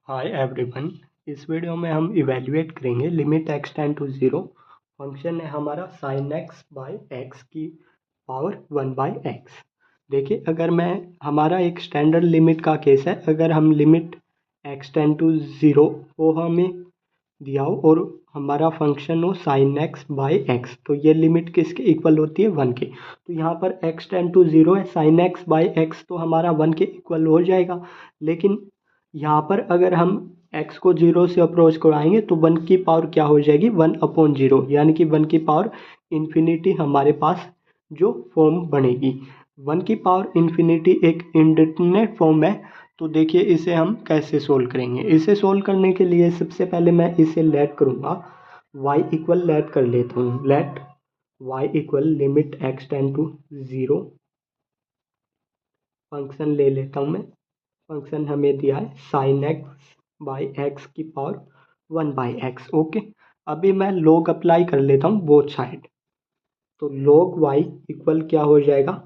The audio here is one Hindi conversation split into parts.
Hi everyone. इस वीडियो में हम इवेल्युएट करेंगे limit x tend to zero. Function है हमारा साइन एक्स बाई एक्स की पावर 1/x। देखिए, अगर मैं हमारा एक स्टैंडर्ड लिमिट का केस है, अगर हम limit x tend to zero वो हमें दिया हो और हमारा फंक्शन हो साइन एक्स बाई एक्स, तो ये लिमिट किसके इक्वल होती है? 1 के। तो यहाँ पर एक्स टेंड टू ज़ीरो है, साइन एक्स बाई एक्स तो हमारा 1 के इक्वल हो जाएगा। लेकिन यहाँ पर अगर हम x को 0 से अप्रोच कराएंगे तो 1 की पावर क्या हो जाएगी? 1/0, यानी कि 1 की पावर इन्फिनिटी हमारे पास जो फॉर्म बनेगी। 1 की पावर इन्फिनिटी एक इंडेटरमिनेट फॉर्म है। तो देखिए, इसे हम कैसे सोल्व करेंगे। इसे सोल्व करने के लिए सबसे पहले मैं इसे लेट करूँगा, y इक्वल लेट कर लेता हूँ। Let y equal limit x tend to zero, function ले लेता हूँ मैं। फंक्शन हमें दिया है साइन एक्स बाई एक्स की पावर 1/x। ओके, अभी मैं log अप्लाई कर लेता हूँ बोथ साइड। तो log y इक्वल क्या हो जाएगा?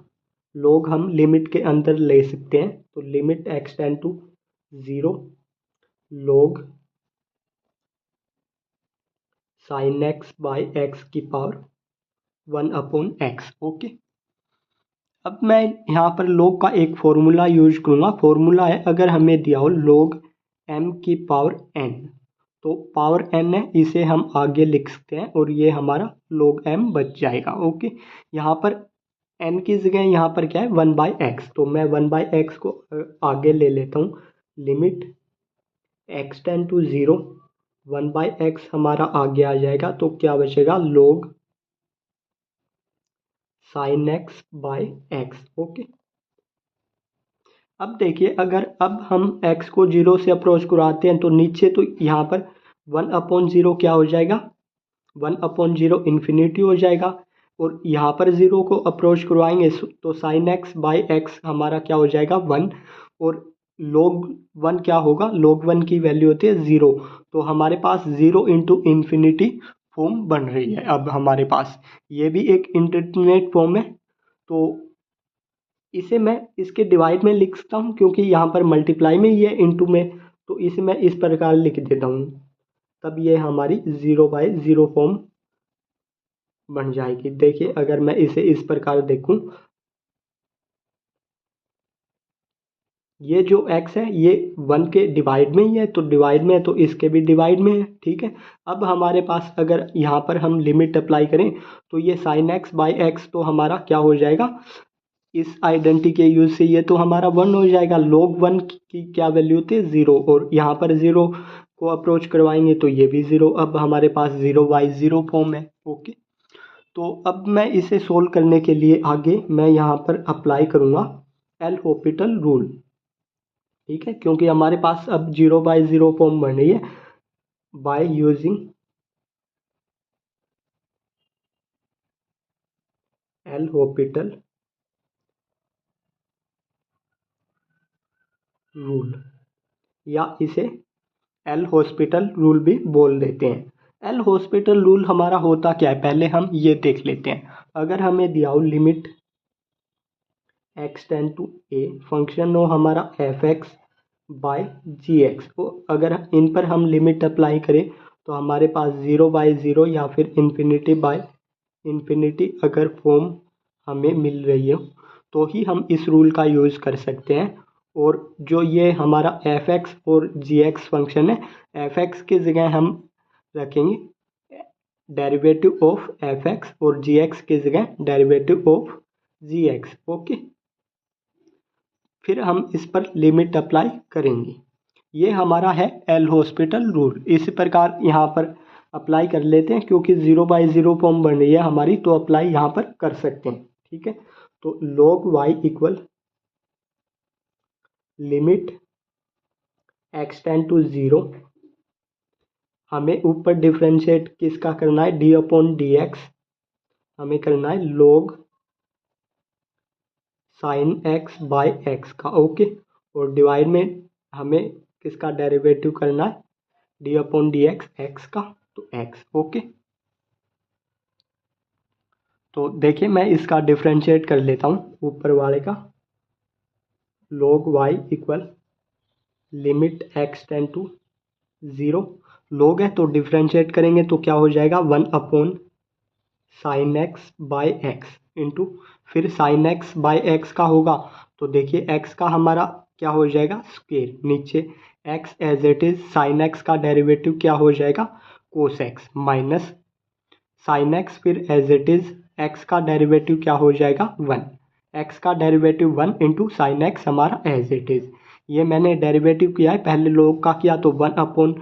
log हम लिमिट के अंदर ले सकते हैं, तो limit x tend to zero log sine x by x की पावर 1/x। ओके, अब मैं यहाँ पर log का एक फॉर्मूला यूज करूँगा। फॉर्मूला है, अगर हमें दिया हो log m की पावर n, तो पावर n है, इसे हम आगे लिख सकते हैं और ये हमारा log m बच जाएगा। ओके, यहाँ पर n की जगह यहाँ पर क्या है? 1/x, तो मैं 1/x को आगे ले लेता हूँ। Limit x tend to zero 1/x हमारा आगे आ जाएगा, तो क्या बचेगा? log sine x by x. Okay, अब देखिए, अगर अब हम x को 0 से अप्रोच कराते हैं तो नीचे तो यहाँ पर 1/0 क्या हो जाएगा? 1/0 इन्फिनिटी हो जाएगा। और यहाँ पर 0 को अप्रोच करवाएंगे तो साइन एक्स बाई एक्स हमारा क्या हो जाएगा? 1। और log 1 क्या होगा? log 1 की वैल्यू होती है 0, तो हमारे पास 0 इंटू इन्फिनिटी फॉर्म बन रही है। अब हमारे पास ये भी एक इंडेटरमिनेट फॉर्म है, तो इसे मैं इसके डिवाइड में लिख सकता हूँ, क्योंकि यहाँ पर मल्टीप्लाई में ही है, इंटू में, तो इसे मैं इस प्रकार लिख देता हूँ। तब ये हमारी 0/0 फॉर्म बन जाएगी। देखिए, अगर मैं इसे इस प्रकार देखूँ, ये जो x है ये 1 के डिवाइड में ही है, तो डिवाइड में है तो इसके भी डिवाइड में है। ठीक है, अब हमारे पास अगर यहाँ पर हम लिमिट अप्लाई करें तो ये साइन एक्स बाई एक्स तो हमारा क्या हो जाएगा? इस आइडेंटिटी के यूज से ये तो हमारा 1 हो जाएगा। log 1 की क्या वैल्यू थी? 0, और यहाँ पर 0 को अप्रोच करवाएंगे तो ये भी 0। अब हमारे पास 0/0 फॉर्म है। ओके, तो अब मैं इसे सोल्व करने के लिए आगे मैं यहाँ पर अप्लाई करूँगा एल हॉपिटल रूल। ठीक है, क्योंकि हमारे पास अब 0/0 फॉर्म बन रही है by using L Hôpital rule, या इसे एल हॉस्पिटल रूल भी बोल देते हैं। एल हॉस्पिटल रूल हमारा होता क्या है, पहले हम ये देख लेते हैं। अगर हमें दिया हो limit x tend to a, function हो हमारा f x by g x, तो अगर इन पर हम लिमिट अप्लाई करें तो हमारे पास 0/0 या फिर इन्फिनिटी बाई इन्फिनिटी अगर फॉर्म हमें मिल रही हो तो ही हम इस रूल का यूज़ कर सकते हैं। और जो ये हमारा एफ एक्स और जी एक्स फंक्शन है, एफ एक्स की जगह हम रखेंगे डेरिवेटिव ऑफ एफ एक्स और जी एक्स की जगह derivative of g x. Okay, फिर हम इस पर लिमिट अप्लाई करेंगे। ये हमारा है एल हॉस्पिटल रूल। इस प्रकार यहाँ पर अप्लाई कर लेते हैं, क्योंकि 0/0 फॉर्म बन रही है हमारी, तो अप्लाई यहाँ पर कर सकते हैं। ठीक है, तो log y equal limit x tend to zero, हमें ऊपर डिफ्रेंशिएट किसका करना है? d/dx हमें करना है log sine x by x का। ओके, और डिवाइड में हमें किसका डेरिवेटिव करना है? d/dx एक्स का, तो x। ओके, तो देखिए, मैं इसका डिफ्रेंशिएट कर लेता हूँ ऊपर वाले का। log y equal limit x tend to 0 log है तो डिफ्रेंशिएट करेंगे तो क्या हो जाएगा 1 upon sine x by x into फिर साइन एक्स बाई एक्स का होगा तो देखिए x का हमारा क्या हो जाएगा स्क्वेयर, नीचे x as it is sine x का डेरिवेटिव क्या हो जाएगा cos x minus sine x फिर एज इट इज x का डेरिवेटिव क्या हो जाएगा 1, x का डेरिवेटिव 1 इंटू साइन एक्स हमारा एज इट इज। ये मैंने डेरिवेटिव किया है, पहले लोग का किया तो 1 upon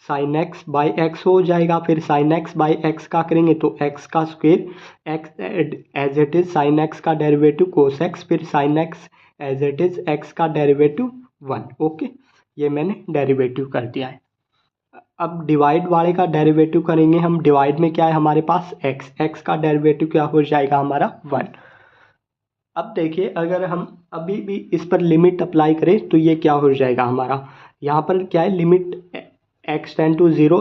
sine x by x हो जाएगा, फिर साइन एक्स बाई एक्स का करेंगे तो x का square, x as it is sine x का डेरिवेटिव कोस एक्स फिर sine x as it is x का डेरिवेटिव 1। ओके, ये मैंने डेरिवेटिव कर दिया है। अब डिवाइड वाले का डेरिवेटिव करेंगे हम। डिवाइड में क्या है हमारे पास x का डेरिवेटिव क्या हो जाएगा हमारा 1। अब देखिए अगर हम अभी भी इस पर लिमिट अप्लाई करें तो ये क्या हो जाएगा हमारा, यहाँ पर क्या है limit x tend to 0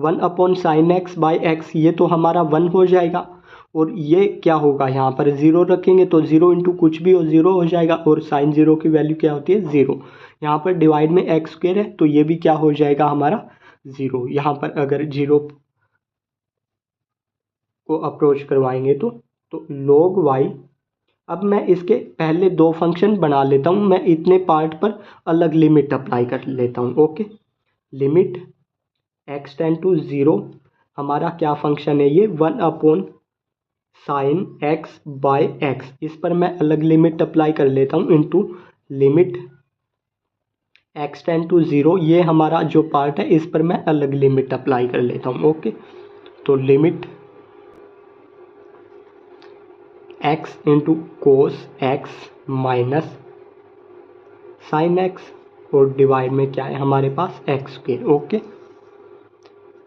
1 upon sine x by x, ये तो हमारा 1 हो जाएगा और ये क्या होगा यहाँ पर 0 रखेंगे तो 0 इंटू कुछ भी हो 0 हो जाएगा और साइन 0 की वैल्यू क्या होती है 0। यहाँ पर डिवाइड में एक्स स्क्वेयर है तो ये भी क्या हो जाएगा हमारा 0। यहाँ पर अगर 0 को अप्रोच करवाएंगे तो log y। अब मैं इसके पहले दो फंक्शन बना लेता हूँ, मैं इतने पार्ट पर अलग लिमिट अप्लाई कर लेता हूँ। Okay, limit x tend to 0 हमारा क्या फंक्शन है ये 1 upon sine x by x, इस पर मैं अलग लिमिट अप्लाई कर लेता हूँ into limit x tend to 0, ये हमारा जो पार्ट है इस पर मैं अलग लिमिट अप्लाई कर लेता हूँ। ओके, तो limit x into cos x minus sine x और डिवाइड में क्या है हमारे पास एक्स स्क्वेयर। ओके,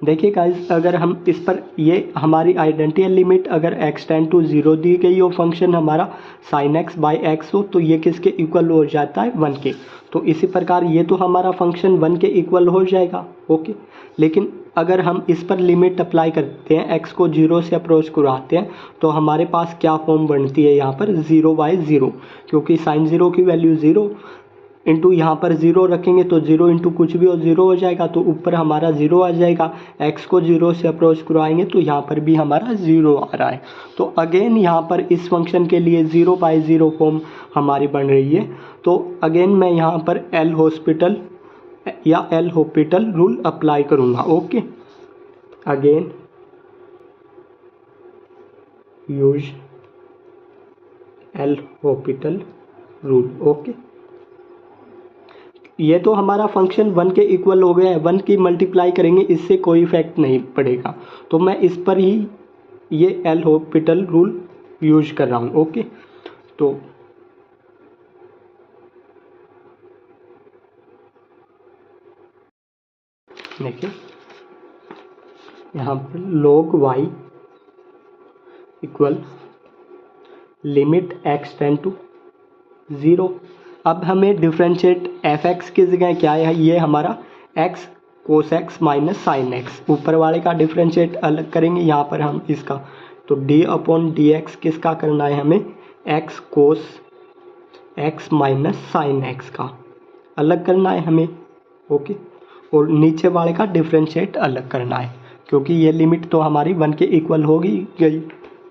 देखिए गाइस अगर हम इस पर ये हमारी आइडेंटिटी लिमिट अगर x टेंड टू 0 दी गई हो फंक्शन हमारा साइन एक्स बाई एक्स हो तो ये किसके इक्वल हो जाता है 1 के, तो इसी प्रकार ये तो हमारा फंक्शन 1 के इक्वल हो जाएगा। ओके, लेकिन अगर हम इस पर लिमिट अप्लाई करते हैं x को 0 से अप्रोच करवाते हैं तो हमारे पास क्या फॉर्म बनती है यहाँ पर 0/0, क्योंकि साइन 0 की वैल्यू 0 इंटू यहाँ पर 0 रखेंगे तो 0 इंटू कुछ भी हो 0 हो जाएगा तो ऊपर हमारा 0 आ जाएगा। x को 0 से अप्रोच करवाएंगे तो यहाँ पर भी हमारा 0 आ रहा है। तो अगेन यहाँ पर इस फंक्शन के लिए 0/0 फॉर्म हमारी बन रही है। तो अगेन मैं यहाँ पर एल हॉस्पिटल रूल अप्लाई करूँगा। Okay, again use L hospital rule. Okay, ये तो हमारा फंक्शन 1 के इक्वल हो गया है, 1 की मल्टीप्लाई करेंगे इससे कोई इफेक्ट नहीं पड़ेगा, तो मैं इस पर ही ये एल हॉस्पिटल रूल यूज कर रहा हूँ। ओके, तो देखिए यहाँ पर log y equal limit x tend to 0। अब हमें डिफ्रेंशिएट एफ एक्स की जगह क्या है, ये हमारा x कोस एक्स माइनस साइन एक्स, ऊपर वाले का डिफ्रेंशिएट अलग करेंगे यहाँ पर हम इसका, तो d अपॉन डी एक्स किसका करना है हमें x कोस एक्स माइनस साइन एक्स का अलग करना है हमें। ओके, और नीचे वाले का डिफ्रेंशिएट अलग करना है क्योंकि ये लिमिट तो हमारी 1 के इक्वल हो गई,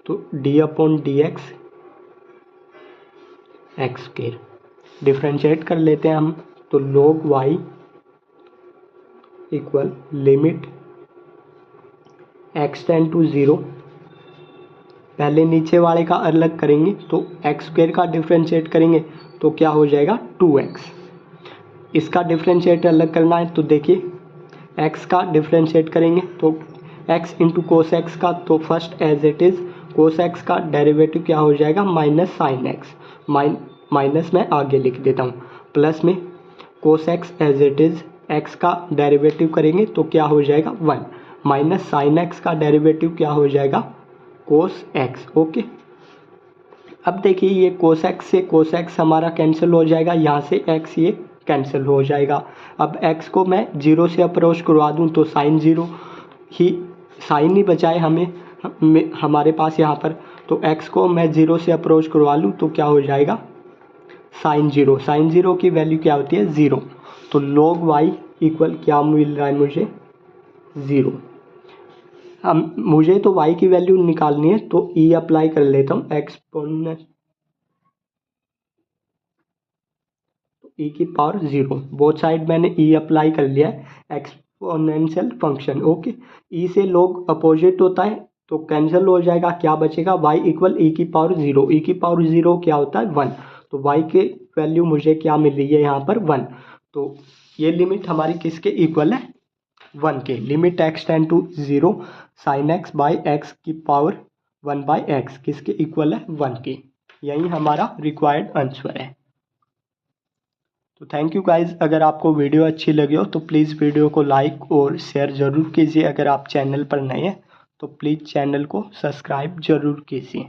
तो d upon d x x square differentiate कर लेते हैं हम, तो log y equal limit x tend to 0, पहले नीचे वाले का अलग करेंगे तो एक्स स्क्वेयर का डिफ्रेंशिएट करेंगे तो क्या हो जाएगा 2x, इसका डिफ्रेंशिएट अलग करना है तो देखिए x का डिफ्रेंशिएट करेंगे तो x इंटू कोस एक्स का, तो first as it is cos x का डेरिवेटिव क्या हो जाएगा माइनस साइन एक्स, माइनस में आगे लिख देता हूँ, प्लस में cos x as it is x का डेरिवेटिव करेंगे तो क्या हो जाएगा 1, माइनस साइन एक्स का डेरिवेटिव क्या हो जाएगा कोस एक्स। ओके, अब देखिए ये कोस एक्स से कोस एक्स हमारा कैंसिल हो जाएगा, यहाँ से x ये कैंसिल हो जाएगा। अब x को मैं 0 से अप्रोच करवा दूँ तो साइन ही बचाए हमारे पास यहाँ पर, तो x को मैं 0 से अप्रोच करवा लूँ तो क्या हो जाएगा साइन 0 की वैल्यू क्या होती है 0, तो log y इक्वल क्या मिल रहा है मुझे 0। हम मुझे तो y की वैल्यू निकालनी है तो e अप्लाई कर लेता हूँ एक्सपोनेंशियल e की पावर 0 बोथ साइड मैंने e अप्लाई कर लिया है एक्सपोनेंशियल फंक्शन ओके। e से log अपोजिट होता है तो कैंसिल हो जाएगा, क्या बचेगा y इक्वल e की पावर 0। e की पावर 0 क्या होता है 1, तो y के वैल्यू मुझे क्या मिल रही है यहाँ पर 1। तो ये लिमिट हमारी किसके इक्वल है 1 के। Limit x tend to 0 sine x by x की पावर 1 बाई x किसके इक्वल है 1 के। यही हमारा रिक्वायर्ड आंसर है। तो थैंक यू गाइज, अगर आपको वीडियो अच्छी लगी हो तो प्लीज़ वीडियो को लाइक और शेयर ज़रूर कीजिए। अगर आप चैनल पर नए हैं तो प्लीज़ चैनल को सब्सक्राइब ज़रूर कीजिए।